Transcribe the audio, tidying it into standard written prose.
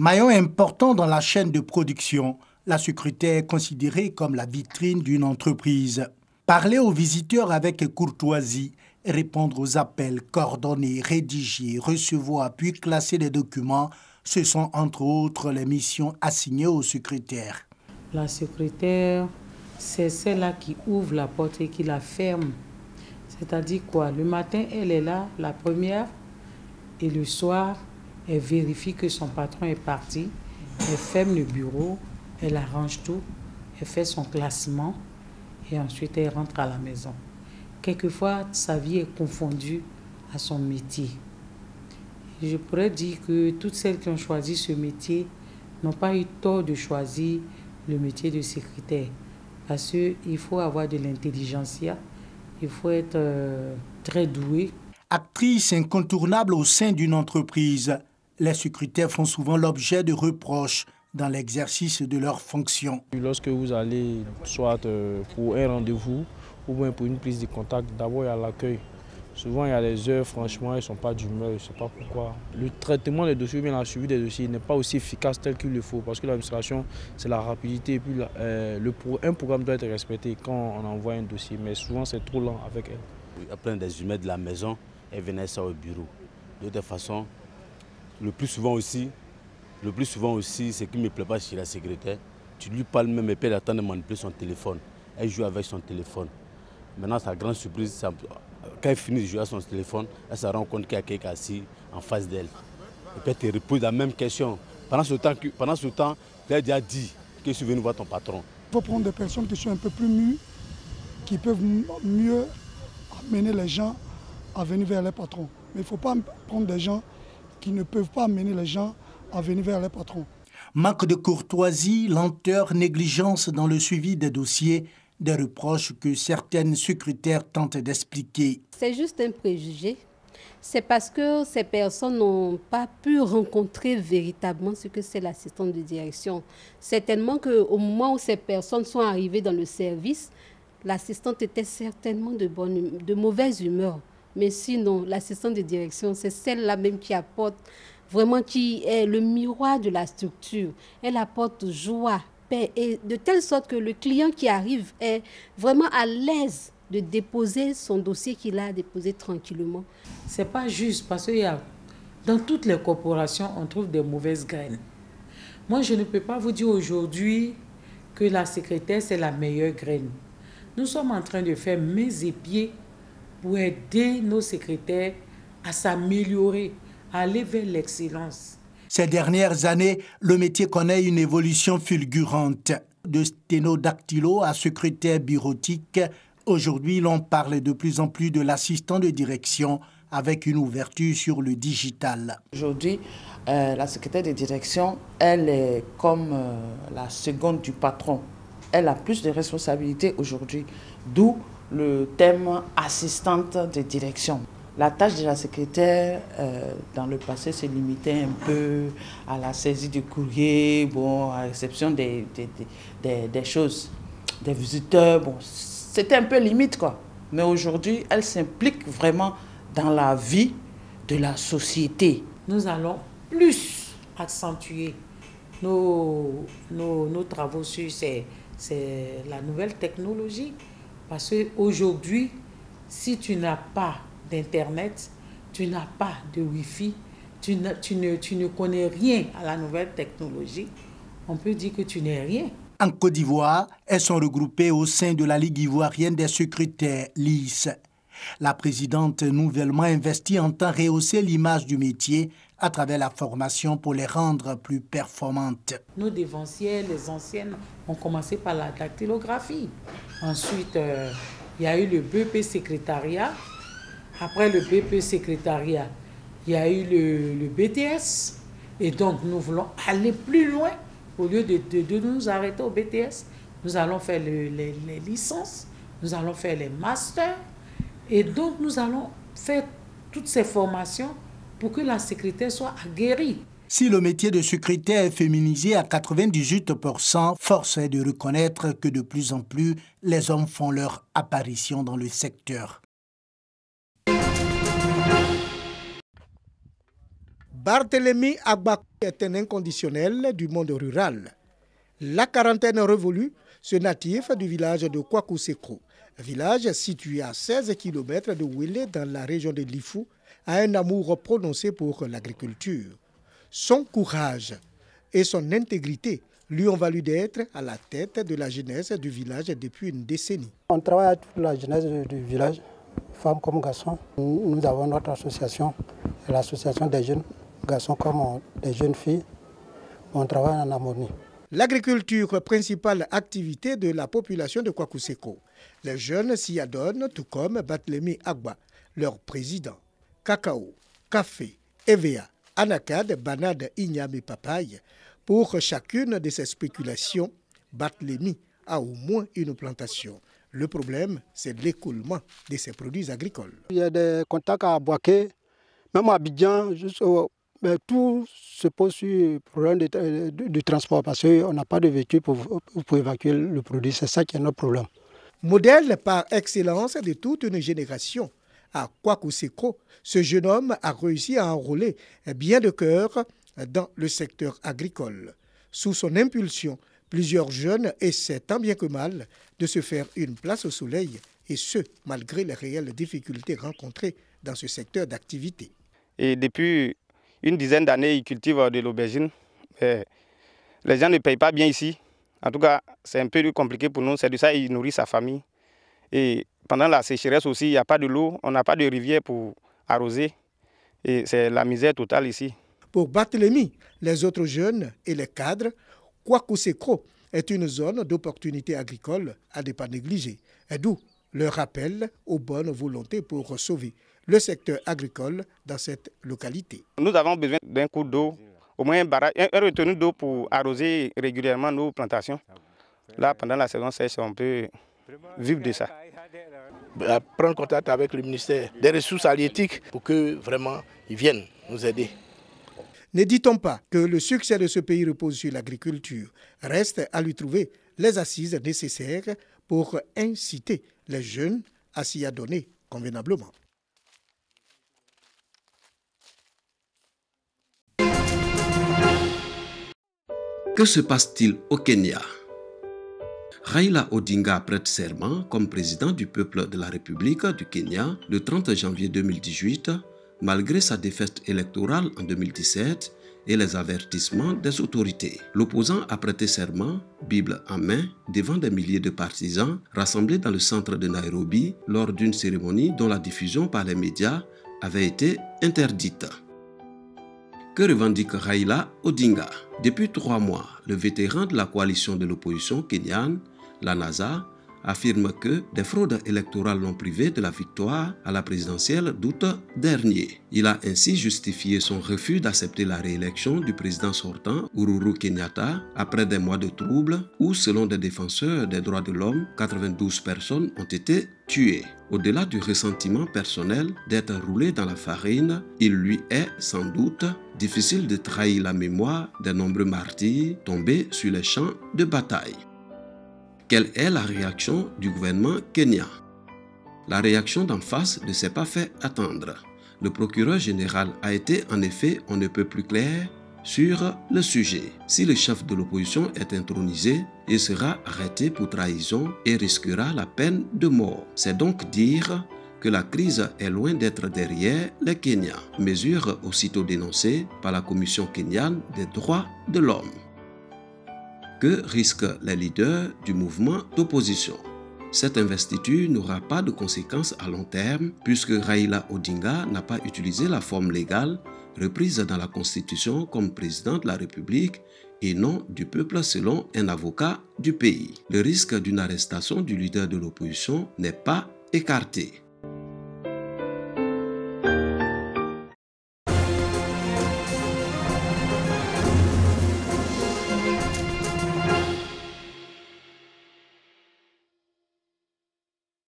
Maillon important dans la chaîne de production, la secrétaire est considérée comme la vitrine d'une entreprise. Parler aux visiteurs avec courtoisie, répondre aux appels, coordonner, rédiger, recevoir puis classer les documents, ce sont entre autres les missions assignées au secrétaire. La secrétaire, c'est celle-là qui ouvre la porte et qui la ferme. C'est-à-dire quoi? Le matin, elle est là, la première, et le soir, elle vérifie que son patron est parti, elle ferme le bureau, elle arrange tout, elle fait son classement et ensuite elle rentre à la maison. Quelquefois, sa vie est confondue à son métier. Je pourrais dire que toutes celles qui ont choisi ce métier n'ont pas eu tort de choisir le métier de secrétaire parce qu'il faut avoir de l'intelligentsia, il faut être très doué. Actrice incontournable au sein d'une entreprise, les secrétaires font souvent l'objet de reproches dans l'exercice de leurs fonctions. Lorsque vous allez, soit pour un rendez-vous ou bien pour une prise de contact, d'abord il y a l'accueil. Souvent il y a les heures, franchement, elles ne sont pas d'humeur, je ne sais pas pourquoi. Le traitement des dossiers, bien la suivi des dossiers n'est pas aussi efficace tel qu'il le faut parce que l'administration, c'est la rapidité et puis un programme doit être respecté quand on envoie un dossier, mais souvent c'est trop lent avec elle. Après des humains de la maison, elle venait ça au bureau. De toute façon, le plus souvent aussi, ce qui ne me plaît pas chez la secrétaire, tu lui parles même et puis elle attend de manipuler son téléphone. Elle joue avec son téléphone. Maintenant, sa grande surprise, quand elle finit de jouer à son téléphone, elle se rend compte qu'il y a quelqu'un assis en face d'elle. Et puis elle te repose la même question. Pendant ce temps, tu as déjà dit que tu es venu voir ton patron. Il faut prendre des personnes qui sont un peu plus mûres, qui peuvent mieux amener les gens à venir vers les patrons. Mais il ne faut pas prendre des gens qui ne peuvent pas amener les gens à venir vers les patrons. Manque de courtoisie, lenteur, négligence dans le suivi des dossiers, des reproches que certaines secrétaires tentent d'expliquer. C'est juste un préjugé. C'est parce que ces personnes n'ont pas pu rencontrer véritablement ce que c'est l'assistante de direction. Certainement qu'au moment où ces personnes sont arrivées dans le service, l'assistante était certainement de mauvaise humeur. Mais sinon, l'assistante de direction, c'est celle-là même qui apporte, vraiment qui est le miroir de la structure. Elle apporte joie, paix, et de telle sorte que le client qui arrive est vraiment à l'aise de déposer son dossier qu'il a déposé tranquillement. C'est pas juste parce que dans toutes les corporations, on trouve des mauvaises graines. Moi, je ne peux pas vous dire aujourd'hui que la secrétaire, c'est la meilleure graine. Nous sommes en train de faire mains et pieds pour aider nos secrétaires à s'améliorer, à aller vers l'excellence. Ces dernières années, le métier connaît une évolution fulgurante. De sténodactylo à secrétaire bureautique, aujourd'hui l'on parle de plus en plus de l'assistant de direction avec une ouverture sur le digital. Aujourd'hui, la secrétaire de direction, elle est comme la seconde du patron. Elle a plus de responsabilités aujourd'hui, d'où le thème assistante de direction. La tâche de la secrétaire, dans le passé, se limitait un peu à la saisie du courrier, bon, à la réception des choses, des visiteurs. Bon, c'était un peu limite, quoi. Mais aujourd'hui, elle s'implique vraiment dans la vie de la société. Nous allons plus accentuer nos travaux sur la nouvelle technologie. Parce qu'aujourd'hui, si tu n'as pas d'Internet, tu n'as pas de Wi-Fi, tu ne connais rien à la nouvelle technologie, on peut dire que tu n'es rien. En Côte d'Ivoire, elles sont regroupées au sein de la Ligue ivoirienne des secrétaires, LIS. La présidente nouvellement investie entend rehausser l'image du métier à travers la formation pour les rendre plus performantes. Nos dévancières, les anciennes, ont commencé par la dactylographie. Ensuite, il y a eu le BP secrétariat. Après le BP secrétariat, il y a eu le BTS. Et donc, nous voulons aller plus loin. Au lieu de nous arrêter au BTS, nous allons faire les licences, nous allons faire les masters. Et donc, nous allons faire toutes ces formations pour que la secrétaire soit aguerrie. Si le métier de secrétaire est féminisé à 98%, force est de reconnaître que de plus en plus, les hommes font leur apparition dans le secteur. Barthélemy Agba est un inconditionnel du monde rural. La quarantaine révolue, ce natif du village de Kwakuseko, village situé à 16 km de Wélé dans la région de Lifou, a un amour prononcé pour l'agriculture. Son courage et son intégrité lui ont valu d'être à la tête de la jeunesse du village depuis une décennie. On travaille avec toute la jeunesse du village, femmes comme garçons. Nous avons notre association, l'association des jeunes garçons comme des jeunes filles. On travaille en harmonie. L'agriculture, principale activité de la population de Kwakuseko. Les jeunes s'y adonnent, tout comme Barthélemy Agba, leur président. Cacao, café, EVA, anacarde, banane, igname et papaye. Pour chacune de ces spéculations, Barthélemy a au moins une plantation. Le problème, c'est l'écoulement de ces produits agricoles. Il y a des contacts à Boaké, même à Abidjan, mais tout se pose sur le problème du transport parce qu'on n'a pas de véhicule pour évacuer le produit. C'est ça qui est notre problème. Modèle par excellence de toute une génération, à Kwakuseko, ce jeune homme a réussi à enrôler bien de cœur dans le secteur agricole. Sous son impulsion, plusieurs jeunes essaient tant bien que mal de se faire une place au soleil, et ce, malgré les réelles difficultés rencontrées dans ce secteur d'activité. Et depuis une dizaine d'années, ils cultivent de l'aubergine. Les gens ne payent pas bien ici. En tout cas, c'est un peu compliqué pour nous. C'est de ça qu'ils nourrissent sa famille. Et pendant la sécheresse aussi, il n'y a pas de l'eau. On n'a pas de rivière pour arroser. Et c'est la misère totale ici. Pour Barthélemy, les autres jeunes et les cadres, Kwakuseko est une zone d'opportunité agricole à ne pas négliger. Et d'où le rappel aux bonnes volontés pour sauver le secteur agricole dans cette localité. Nous avons besoin d'un cours d'eau, au moins un retenue d'eau pour arroser régulièrement nos plantations. Là, pendant la saison sèche, on peut vivre de ça. Prendre contact avec le ministère des Ressources halieutiques pour que vraiment ils viennent nous aider. Ne dit-on pas que le succès de ce pays repose sur l'agriculture? Reste à lui trouver les assises nécessaires pour inciter les jeunes à s'y adonner convenablement. Que se passe-t-il au Kenya? Raila Odinga prête serment comme président du peuple de la République du Kenya le 30 janvier 2018, malgré sa défaite électorale en 2017 et les avertissements des autorités. L'opposant a prêté serment, Bible en main, devant des milliers de partisans rassemblés dans le centre de Nairobi lors d'une cérémonie dont la diffusion par les médias avait été interdite. Que revendique Raila Odinga? Depuis 3 mois, le vétéran de la coalition de l'opposition kenyane, la NASA, affirme que des fraudes électorales l'ont privé de la victoire à la présidentielle d'août dernier. Il a ainsi justifié son refus d'accepter la réélection du président sortant, Uhuru Kenyatta, après des mois de troubles où, selon des défenseurs des droits de l'homme, 92 personnes ont été tuées. Au-delà du ressentiment personnel d'être roulé dans la farine, il lui est sans doute difficile de trahir la mémoire des nombreux martyrs tombés sur les champs de bataille. Quelle est la réaction du gouvernement kenyan? La réaction d'en face ne s'est pas fait attendre. Le procureur général a été en effet on ne peut plus clair sur le sujet. Si le chef de l'opposition est intronisé, il sera arrêté pour trahison et risquera la peine de mort. C'est donc dire que la crise est loin d'être derrière les Kenyans. Mesure aussitôt dénoncée par la Commission kenyane des droits de l'homme. Que risquent les leaders du mouvement d'opposition? Cette investiture n'aura pas de conséquences à long terme puisque Raila Odinga n'a pas utilisé la forme légale reprise dans la Constitution comme président de la République et non du peuple selon un avocat du pays. Le risque d'une arrestation du leader de l'opposition n'est pas écarté.